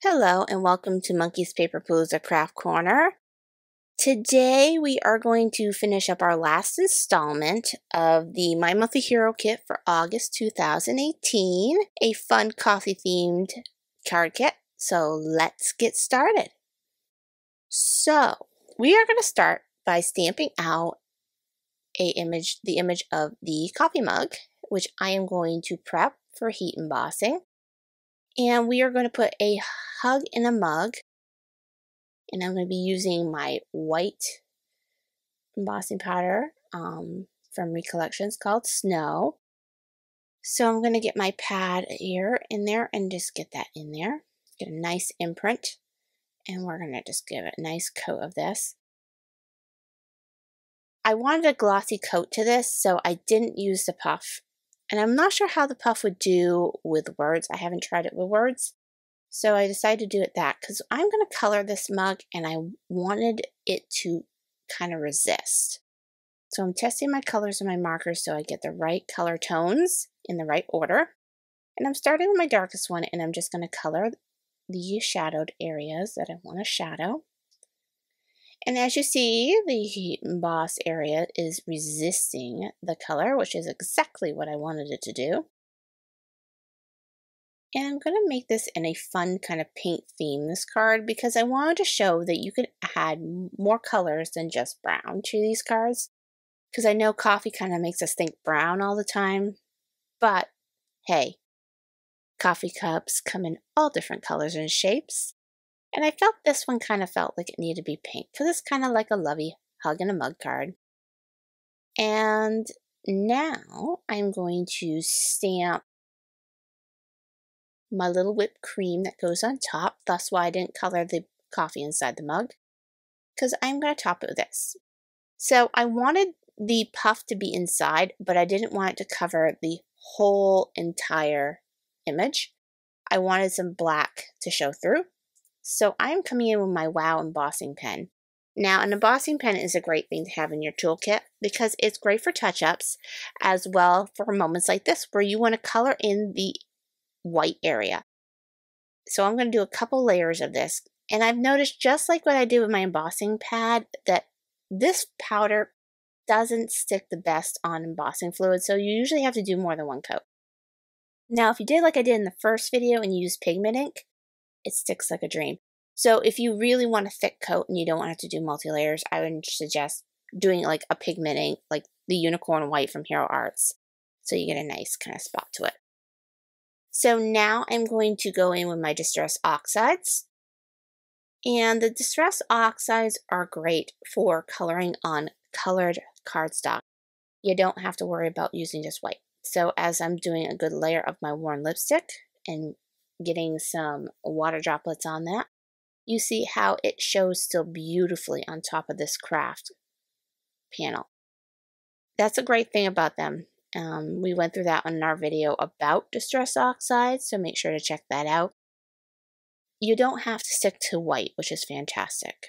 Hello and welcome to Monkey's Paperpalooza Craft Corner. Today we are going to finish up our last installment of the My Monthly Hero Kit for August 2018, a fun coffee themed card kit. So let's get started. So we are going to start by stamping out the image of the coffee mug, which I am going to prep for heat embossing. And we are going to put a hug in a mug, and I'm going to be using my white embossing powder from Recollections called Snow. So I'm going to get my pad here in there and just get that in there. Get a nice imprint, and we're going to just give it a nice coat of this. I wanted a glossy coat to this, so I didn't use the puff. And I'm not sure how the puff would do with words. I haven't tried it with words. So I decided to do it that because I'm going to color this mug and I wanted it to kind of resist. So I'm testing my colors and my markers so I get the right color tones in the right order. And I'm starting with my darkest one, and I'm just going to color the shadowed areas that I want to shadow. And as you see, the heat emboss area is resisting the color, which is exactly what I wanted it to do. And I'm going to make this in a fun kind of paint theme, this card, because I wanted to show that you could add more colors than just brown to these cards. Because I know coffee kind of makes us think brown all the time. But hey, coffee cups come in all different colors and shapes. And I felt this one kind of felt like it needed to be pink, because it's kind of like a lovey hug in a mug card. And now I'm going to stamp my little whipped cream that goes on top. That's why I didn't color the coffee inside the mug, because I'm going to top it with this. So I wanted the puff to be inside, but I didn't want it to cover the whole entire image. I wanted some black to show through. So I'm coming in with my Wow embossing pen. Now, an embossing pen is a great thing to have in your toolkit because it's great for touch-ups as well for moments like this where you want to color in the white area. So I'm going to do a couple layers of this. And I've noticed, just like what I did with my embossing pad, that this powder doesn't stick the best on embossing fluid. So you usually have to do more than one coat. Now, if you did like I did in the first video and you use pigment ink, it sticks like a dream. So if you really want a thick coat and you don't want to do multi-layers, I would suggest doing like a pigment ink, like the unicorn white from Hero Arts. So you get a nice kind of spot to it. So now I'm going to go in with my Distress Oxides. And the Distress Oxides are great for coloring on colored cardstock. You don't have to worry about using just white. So as I'm doing a good layer of my worn lipstick and getting some water droplets on that, you see how it shows still beautifully on top of this craft panel. That's a great thing about them. We went through that in our video about Distress Oxides, so make sure to check that out. You don't have to stick to white, which is fantastic.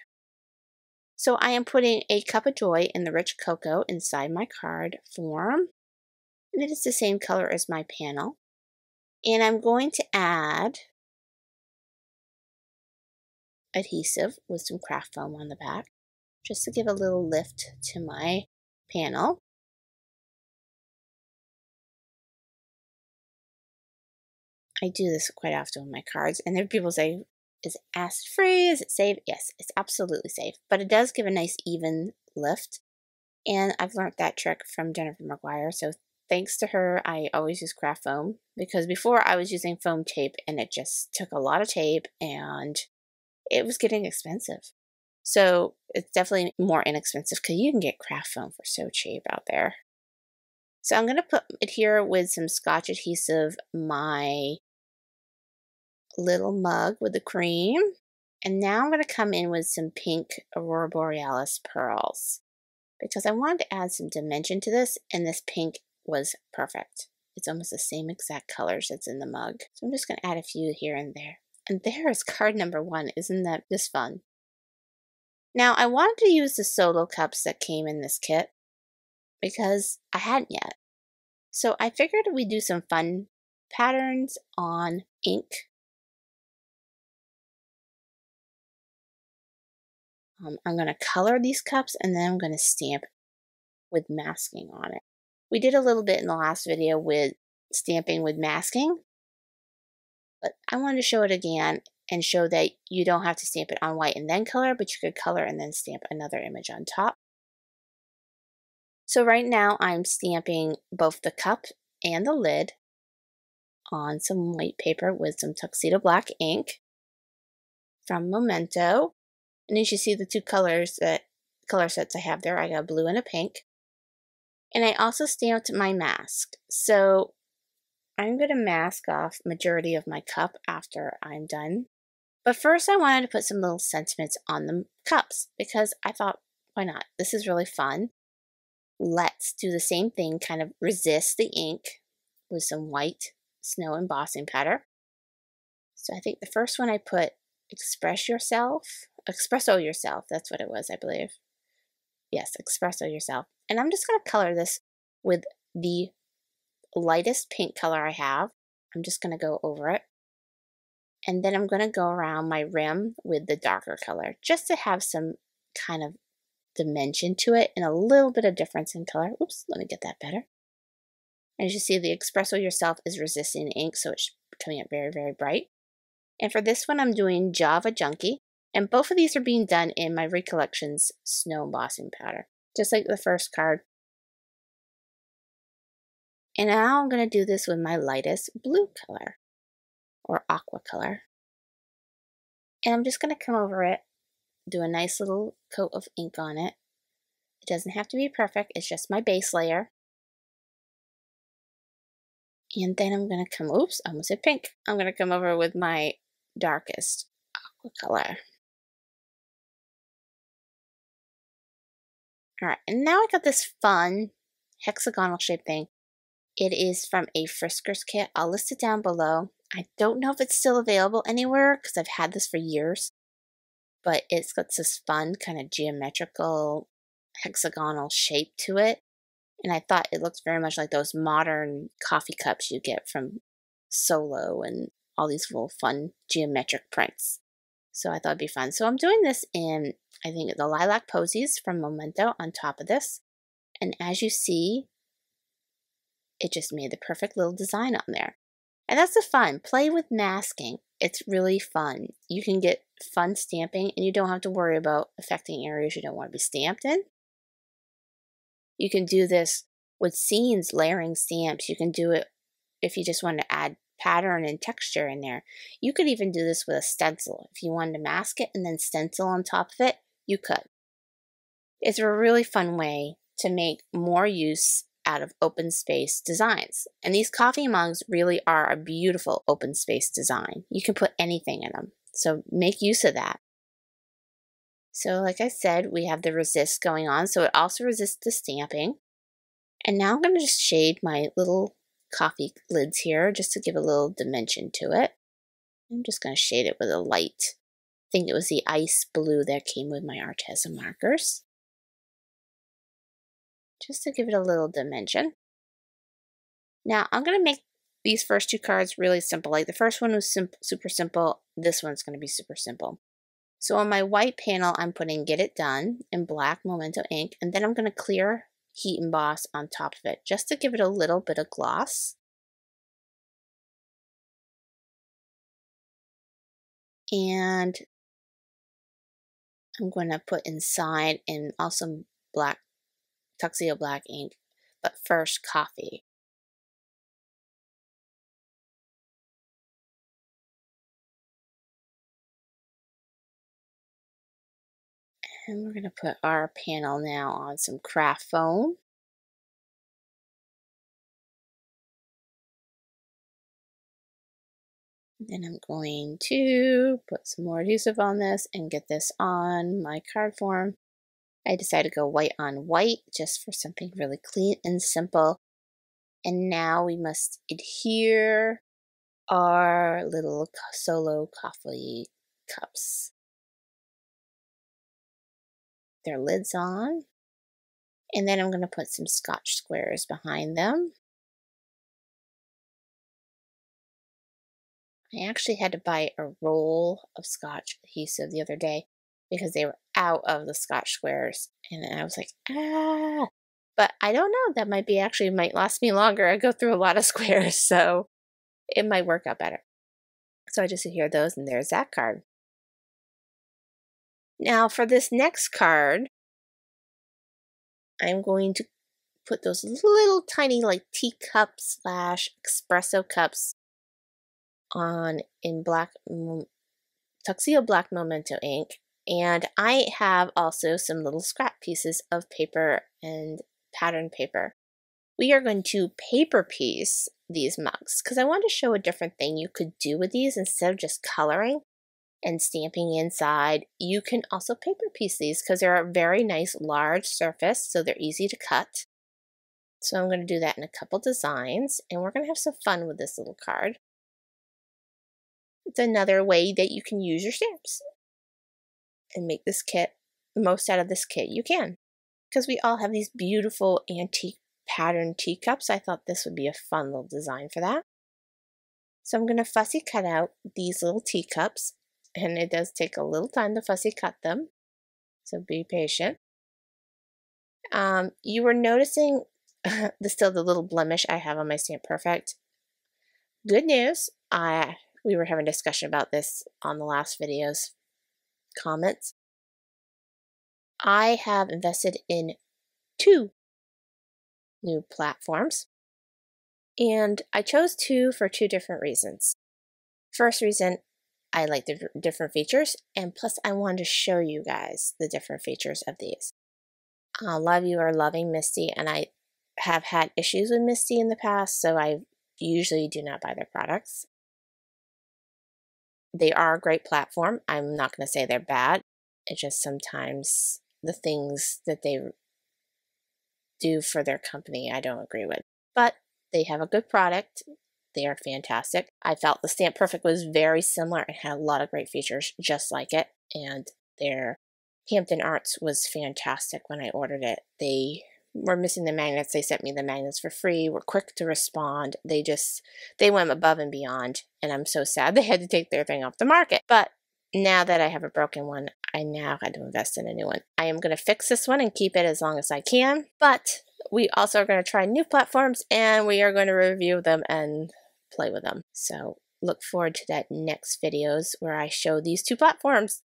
So I am putting a Cup of Joy in the Rich Cocoa inside my card form, and it is the same color as my panel. And I'm going to add adhesive with some craft foam on the back, just to give a little lift to my panel. I do this quite often with my cards, and there people say, is it acid free? Is it safe? Yes, it's absolutely safe, but it does give a nice even lift. And I've learned that trick from Jennifer McGuire, so thanks to her, I always use craft foam, because before I was using foam tape and it just took a lot of tape and it was getting expensive. So it's definitely more inexpensive because you can get craft foam for so cheap out there. So I'm going to put it here with some Scotch adhesive, my little mug with the cream. And now I'm going to come in with some pink Aurora Borealis pearls because I wanted to add some dimension to this, and this pink was perfect. It's almost the same exact colors that's in the mug. So I'm just going to add a few here and there. And there is card number 1. Isn't that just fun? Now, I wanted to use the solo cups that came in this kit because I hadn't yet. So I figured we'd do some fun patterns on ink I'm going to color these cups and then I'm going to stamp with masking on it. We did a little bit in the last video with stamping with masking, but I wanted to show it again and show that you don't have to stamp it on white and then color, but you could color and then stamp another image on top. So right now I'm stamping both the cup and the lid on some white paper with some tuxedo black ink from Memento. And as you see the two color sets I have there, I got a blue and a pink. And I also stamped my mask. So I'm going to mask off majority of my cup after I'm done. But first I wanted to put some little sentiments on the cups because I thought, why not? This is really fun. Let's do the same thing, kind of resist the ink with some white snow embossing powder. So I think the first one I put espresso yourself, that's what it was, I believe. Yes, espresso yourself. And I'm just going to color this with the lightest pink color I have. I'm just going to go over it. And then I'm going to go around my rim with the darker color just to have some kind of dimension to it and a little bit of difference in color. Oops, let me get that better. As you see, the espresso yourself is resisting the ink, so it's coming up very, very bright. And for this one, I'm doing Java Junkie. And both of these are being done in my Recollections snow embossing powder, just like the first card. And now I'm going to do this with my lightest blue color, or aqua color. And I'm just going to come over it, do a nice little coat of ink on it. It doesn't have to be perfect, it's just my base layer. And then I'm going to come, oops, I almost said pink. I'm going to come over with my darkest aqua color. Alright, and now I got this fun hexagonal shape thing. It is from a Fiskars kit. I'll list it down below. I don't know if it's still available anywhere because I've had this for years. But it's got this fun kind of geometrical hexagonal shape to it. And I thought it looks very much like those modern coffee cups you get from Solo and all these little fun geometric prints. So I thought it'd be fun. So I'm doing this in, I think, the Lilac Posies from Memento on top of this. And as you see, it just made the perfect little design on there. And that's the fun. Play with masking. It's really fun. You can get fun stamping and you don't have to worry about affecting areas you don't want to be stamped in. You can do this with scenes, layering stamps. You can do it if you just want to add pattern and texture in there. You could even do this with a stencil. If you wanted to mask it and then stencil on top of it, you could. It's a really fun way to make more use out of open space designs. And these coffee mugs really are a beautiful open space design. You can put anything in them. So make use of that. So like I said, we have the resist going on. So it also resists the stamping. And now I'm going to just shade my little coffee lids here just to give a little dimension to it. I'm just going to shade it with a light. I think it was the ice blue that came with my Arteza markers. Just to give it a little dimension. Now I'm going to make these first two cards really simple. Like the first one was super simple. This one's going to be super simple. So on my white panel, I'm putting Get It Done in black Memento ink. And then I'm going to clear heat emboss on top of it just to give it a little bit of gloss. And I'm going to put inside in also black, tuxedo black ink, but first coffee. And we're going to put our panel now on some craft foam. Then I'm going to put some more adhesive on this and get this on my card form. I decided to go white on white just for something really clean and simple. And now we must adhere our little solo coffee cups. Their lids on. And then I'm going to put some Scotch squares behind them. I actually had to buy a roll of Scotch adhesive the other day because they were out of the Scotch squares. And I was like, ah. But I don't know. That might last me longer. I go through a lot of squares, so it might work out better. So I just adhere those, and there's that card. Now for this next card, I'm going to put those little tiny like teacup / espresso cups on in black Tuxedo Black Memento ink. And I have also some little scrap pieces of paper and pattern paper. We are going to paper piece these mugs because I want to show a different thing you could do with these. Instead of just coloring and stamping inside, you can also paper piece these because they're a very nice large surface, so they're easy to cut. So I'm going to do that in a couple designs, and we're going to have some fun with this little card. It's another way that you can use your stamps and make this kit, the most out of this kit you can. Because we all have these beautiful antique pattern teacups, I thought this would be a fun little design for that. So I'm going to fussy cut out these little teacups, and it does take a little time to fussy cut them, so be patient. You were noticing the little blemish I have on my Stamp Perfect. Good news, we were having a discussion about this on the last video's comments. I have invested in 2 new platforms, and I chose 2 for 2 different reasons. First reason, I like the different features, and plus I wanted to show you guys the different features of these. A lot of you are loving Misty, and I have had issues with Misty in the past, so I usually do not buy their products. They are a great platform. I'm not going to say they're bad. It's just sometimes the things that they do for their company I don't agree with. But they have a good product. They are fantastic. I felt the Stamp Perfect was very similar and had a lot of great features just like it. And their Hampton Arts was fantastic when I ordered it. They were missing the magnets. They sent me the magnets for free, were quick to respond. They went above and beyond. And I'm so sad they had to take their thing off the market. But now that I have a broken one, I now had to invest in a new one. I am going to fix this one and keep it as long as I can. But we also are going to try new platforms, and we are going to review them and play with them. So look forward to that next videos where I show these 2 platforms.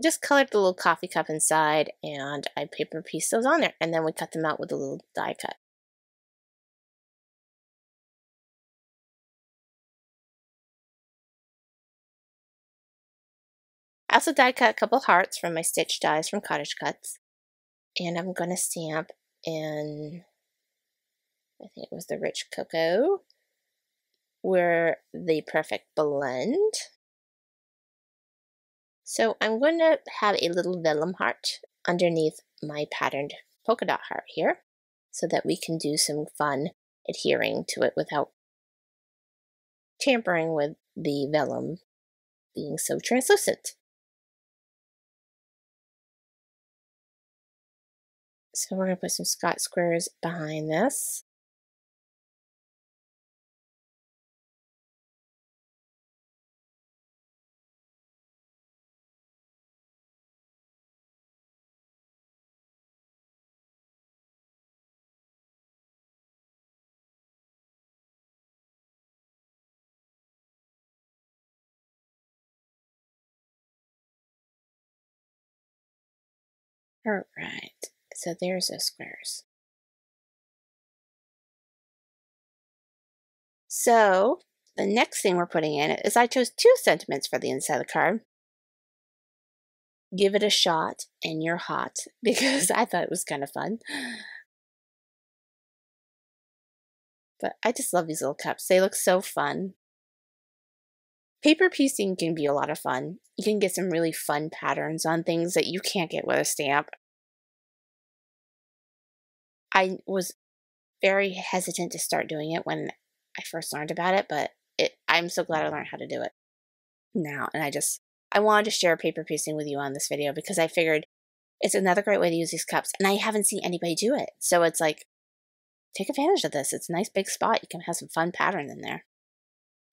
Just colored the little coffee cup inside, and I paper pieced those on there, and then we cut them out with a little die cut. I also die cut a couple hearts from my stitch dies from Cottage Cuts, and I'm going to stamp in, I think it was the Rich Cocoa, were the perfect blend. So I'm going to have a little vellum heart underneath my patterned polka dot heart here, so that we can do some fun adhering to it without tampering with the vellum being so translucent. So we're going to put some Scotch squares behind this. All right, so there's those squares. So the next thing we're putting in is I chose 2 sentiments for the inside of the card. Give it a shot and you're hot, because I thought it was kind of fun. But I just love these little cups. They look so fun. Paper piecing can be a lot of fun. You can get some really fun patterns on things that you can't get with a stamp. I was very hesitant to start doing it when I first learned about it, but I'm so glad I learned how to do it now. And I wanted to share paper piecing with you on this video because I figured it's another great way to use these cups, and I haven't seen anybody do it. So it's like, take advantage of this. It's a nice big spot. You can have some fun pattern in there.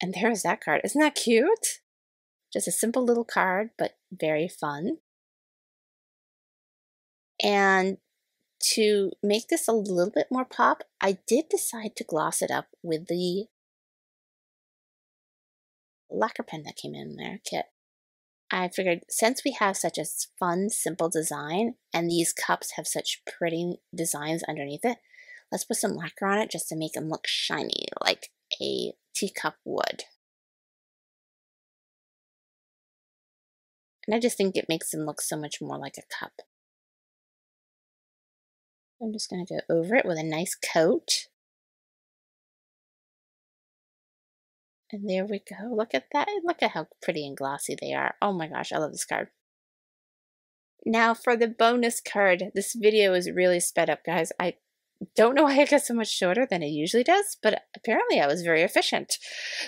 And there's that card. Isn't that cute? Just a simple little card, but very fun. And to make this a little bit more pop, I did decide to gloss it up with the lacquer pen that came in their kit. I figured since we have such a fun, simple design, and these cups have such pretty designs underneath it, let's put some lacquer on it just to make them look shiny, like a teacup would. And I just think it makes them look so much more like a cup. I'm just going to go over it with a nice coat. And there we go. Look at that. Look at how pretty and glossy they are. Oh my gosh, I love this card. Now for the bonus card. This video is really sped up, guys. I don't know why it got so much shorter than it usually does, but apparently I was very efficient.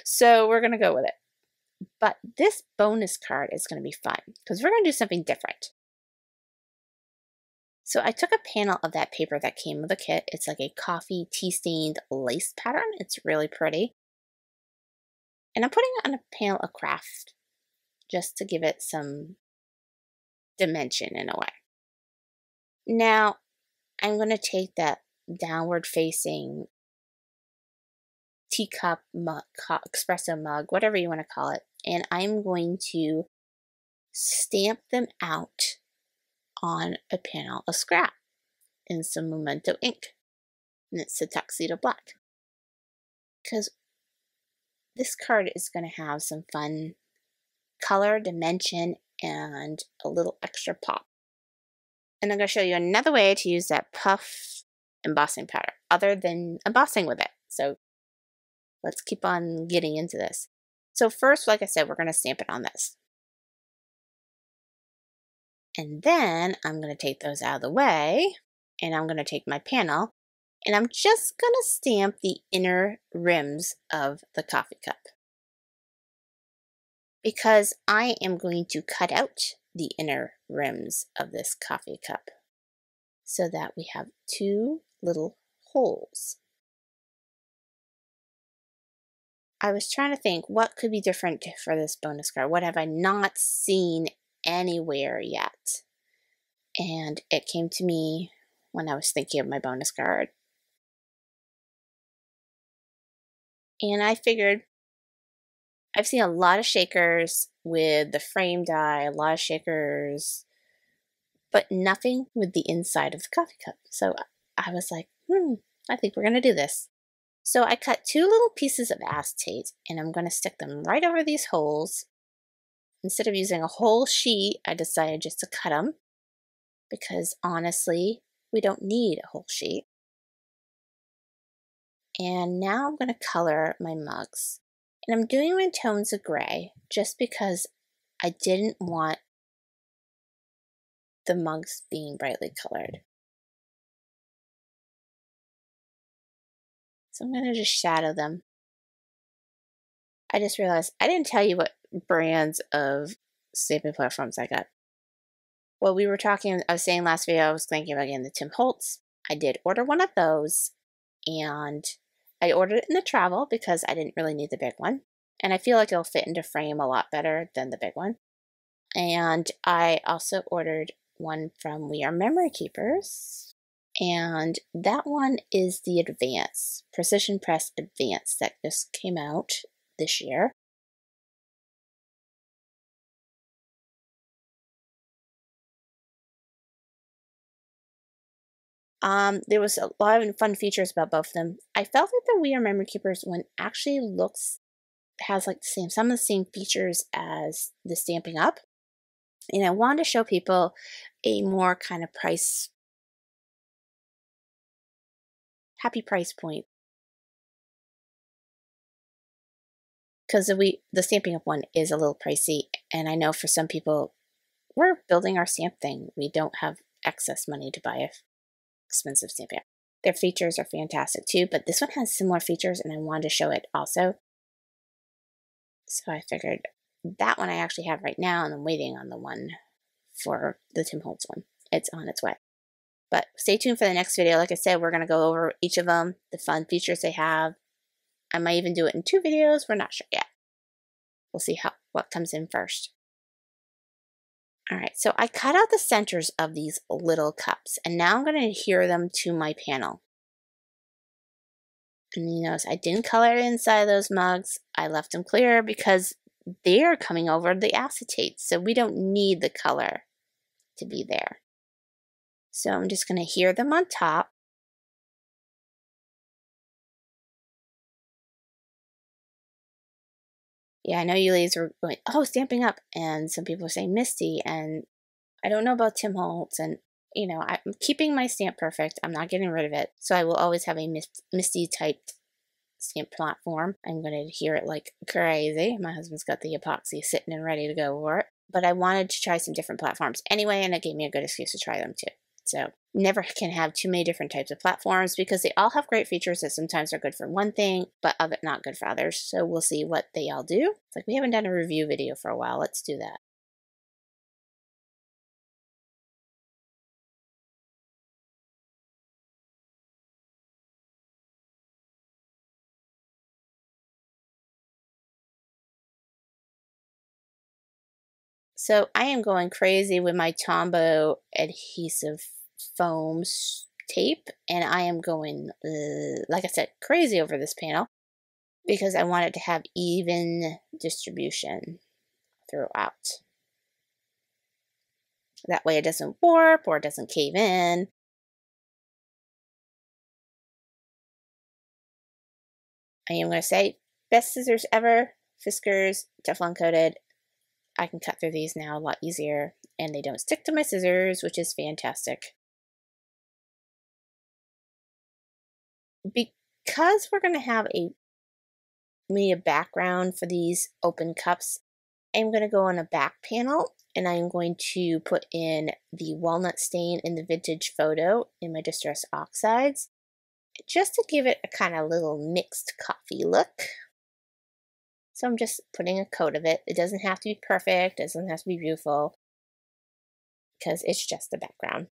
So we're going to go with it. But this bonus card is going to be fun because we're going to do something different. So I took a panel of that paper that came with the kit. It's like a coffee tea-stained lace pattern. It's really pretty. And I'm putting it on a panel of craft just to give it some dimension in a way. Now, I'm going to take that downward facing teacup mug, espresso mug, whatever you want to call it, and I'm going to stamp them out on a panel of scrap in some Memento ink. And it's the Tuxedo Black. Because this card is going to have some fun color, dimension, and a little extra pop. And I'm going to show you another way to use that puff embossing powder other than embossing with it. So let's keep on getting into this. So first, like I said, we're going to stamp it on this. And then I'm going to take those out of the way, and I'm going to take my panel, and I'm just going to stamp the inner rims of the coffee cup. Because I am going to cut out the inner rims of this coffee cup so that we have two little holes. I was trying to think what could be different for this bonus card. What have I not seen anywhere yet? And it came to me when I was thinking of my bonus card. And I figured I've seen a lot of shakers with the frame die, a lot of shakers, but nothing with the inside of the coffee cup. So I was like, I think we're going to do this. So I cut two little pieces of acetate, and I'm going to stick them right over these holes. Instead of using a whole sheet, I decided just to cut them because honestly, we don't need a whole sheet. And now I'm going to color my mugs. And I'm doing them in tones of gray just because I didn't want the mugs being brightly colored. So I'm going to just shadow them. I just realized I didn't tell you what brands of stamping platforms I got. Well, we were talking, I was saying last video, I was thinking about getting the Tim Holtz. I did order one of those, and I ordered it in the travel because I didn't really need the big one. And I feel like it'll fit into frame a lot better than the big one. And I also ordered one from We Are Memory Keepers. And that one is the Advance, Precision Press Advance that just came out this year. There was a lot of fun features about both of them. I felt like the We Are Memory Keepers one actually has like some of the same features as the Stampin' Up. And I wanted to show people a more kind of happy price point. Because the Stampin' Up one is a little pricey, and I know for some people, we're building our stamp thing. We don't have excess money to buy an expensive Stampin' Up. Their features are fantastic too, but this one has similar features, and I wanted to show it also. So I figured that one I actually have right now, and I'm waiting on the one for the Tim Holtz one. It's on its way. But stay tuned for the next video. Like I said, we're going to go over each of them, the fun features they have. I might even do it in 2 videos. We're not sure yet. We'll see what comes in first. Alright, so I cut out the centers of these little cups, and now I'm going to adhere them to my panel. And you notice I didn't color the inside of those mugs. I left them clear because they're coming over the acetate, so we don't need the color to be there. So I'm just going to adhere them on top. Yeah, I know you ladies are going, oh, Stamping Up, and some people are saying Misty, and I don't know about Tim Holtz, and you know, I'm keeping my stamp perfect. I'm not getting rid of it, so I will always have a Misty typed stamp platform. I'm going to adhere it like crazy. My husband's got the epoxy sitting and ready to go for it, but I wanted to try some different platforms anyway, and it gave me a good excuse to try them too. So never can have too many different types of platforms because they all have great features that sometimes are good for one thing, but not good for others. So we'll see what they all do. It's like we haven't done a review video for a while. Let's do that. So I am going crazy with my Tombow adhesive foam tape, and I am going, like I said, crazy over this panel because I want it to have even distribution throughout. That way it doesn't warp or it doesn't cave in. I am going to say, best scissors ever, Fiskars, Teflon coated. I can cut through these now a lot easier, and they don't stick to my scissors, which is fantastic. Because we're going to have a background for these open cups, I'm going to go on a back panel, and I'm going to put in the walnut stain in the vintage photo in my Distress Oxides, just to give it a kind of little mixed coffee look. So I'm just putting a coat of it. It doesn't have to be perfect. It doesn't have to be beautiful because it's just the background.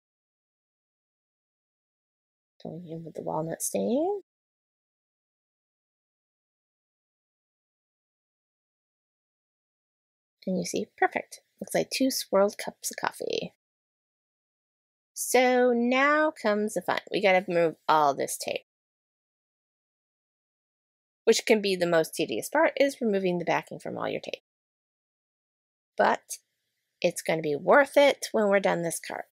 Going in with the walnut stain. And you see, perfect. Looks like 2 swirled cups of coffee. So now comes the fun. We gotta remove all this tape. Which can be the most tedious part, is removing the backing from all your tape. But it's going to be worth it when we're done this card.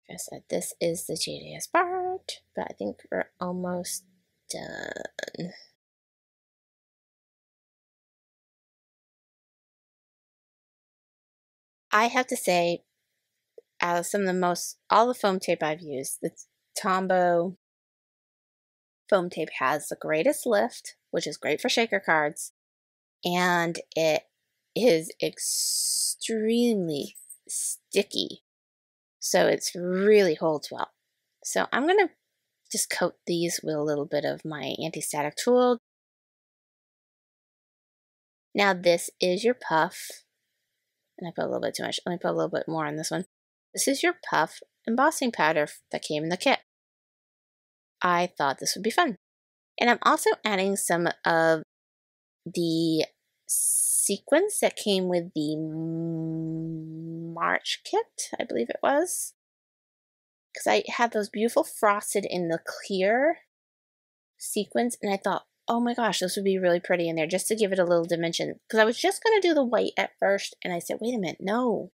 Like I said, this is the tedious part, but I think we're almost done. I have to say, out of some of all the foam tape I've used, the Tombow foam tape has the greatest lift, which is great for shaker cards, and it is extremely sticky. So it really holds well. So I'm going to just coat these with a little bit of my anti-static tool. Now this is your puff. And I put a little bit too much. Let me put a little bit more on this one. This is your puff embossing powder that came in the kit. I thought this would be fun. And I'm also adding some of the sequins that came with the March kit, I believe it was. Because I had those beautiful frosted in the clear sequins, and I thought, oh my gosh, this would be really pretty in there just to give it a little dimension. Because I was just going to do the white at first, and I said, wait a minute, no.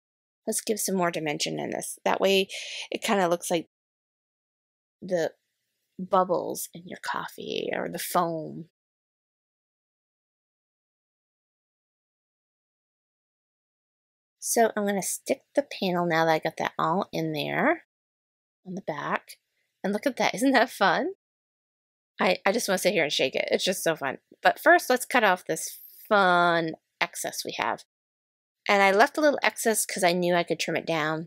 Let's give some more dimension in this. That way it kind of looks like the bubbles in your coffee or the foam. So I'm going to stick the panel now that I got that all in there on the back. And look at that. Isn't that fun? I just want to sit here and shake it. It's just so fun. But first, let's cut off this fun excess we have. And I left a little excess because I knew I could trim it down.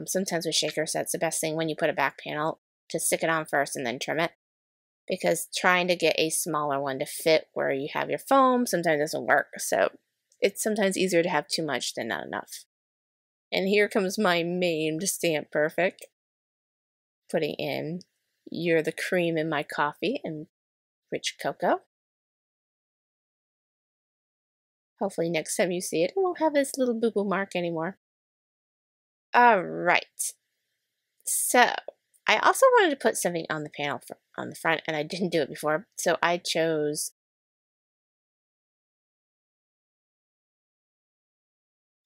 Sometimes with shaker sets, the best thing when you put a back panel to stick it on first and then trim it. Because trying to get a smaller one to fit where you have your foam sometimes doesn't work. So it's sometimes easier to have too much than not enough. And here comes my maimed Stamp Perfect. Putting in You're the Cream in My Coffee and Rich Cocoa. Hopefully next time you see it, it won't have this little boo-boo mark anymore. Alright. So, I also wanted to put something on the panel on the front, and I didn't do it before, so I chose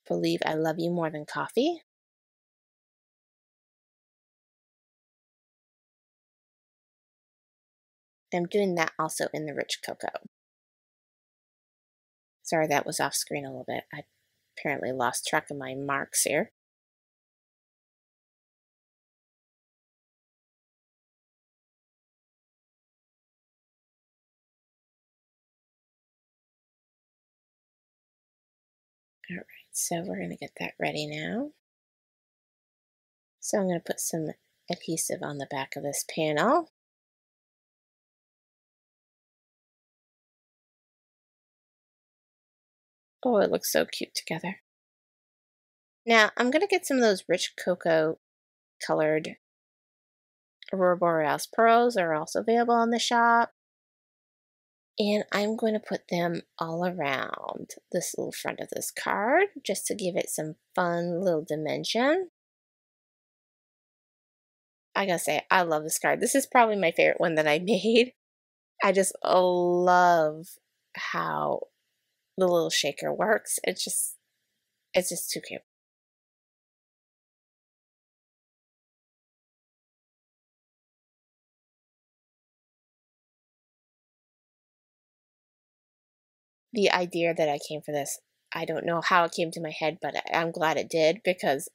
Believe I Love You More Than Coffee. I'm doing that also in the Rich Cocoa. Sorry, that was off screen a little bit. I apparently lost track of my marks here. Alright, so we're going to get that ready now. So I'm going to put some adhesive on the back of this panel. Oh, it looks so cute together. Now, I'm going to get some of those rich cocoa colored Aurora Borealis pearls that are also available on the shop. And I'm going to put them all around this little front of this card just to give it some fun little dimension. I gotta say, I love this card. This is probably my favorite one that I made. I just love how the little shaker works. It's just too cute. The idea that I came for this, I don't know how it came to my head, but I'm glad it did because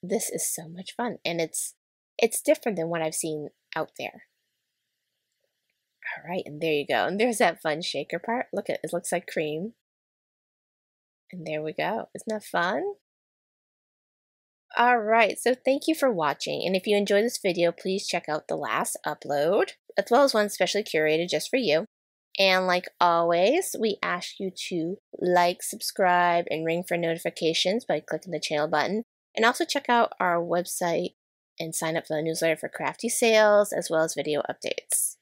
this is so much fun and it's different than what I've seen out there. All right, and there you go. And there's that fun shaker part. Look at it, looks like cream. And there we go. Isn't that fun? All right, so thank you for watching. And if you enjoyed this video, please check out the last upload, as well as one specially curated just for you. And like always, we ask you to like, subscribe, and ring for notifications by clicking the channel button. And also check out our website and sign up for the newsletter for crafty sales, as well as video updates.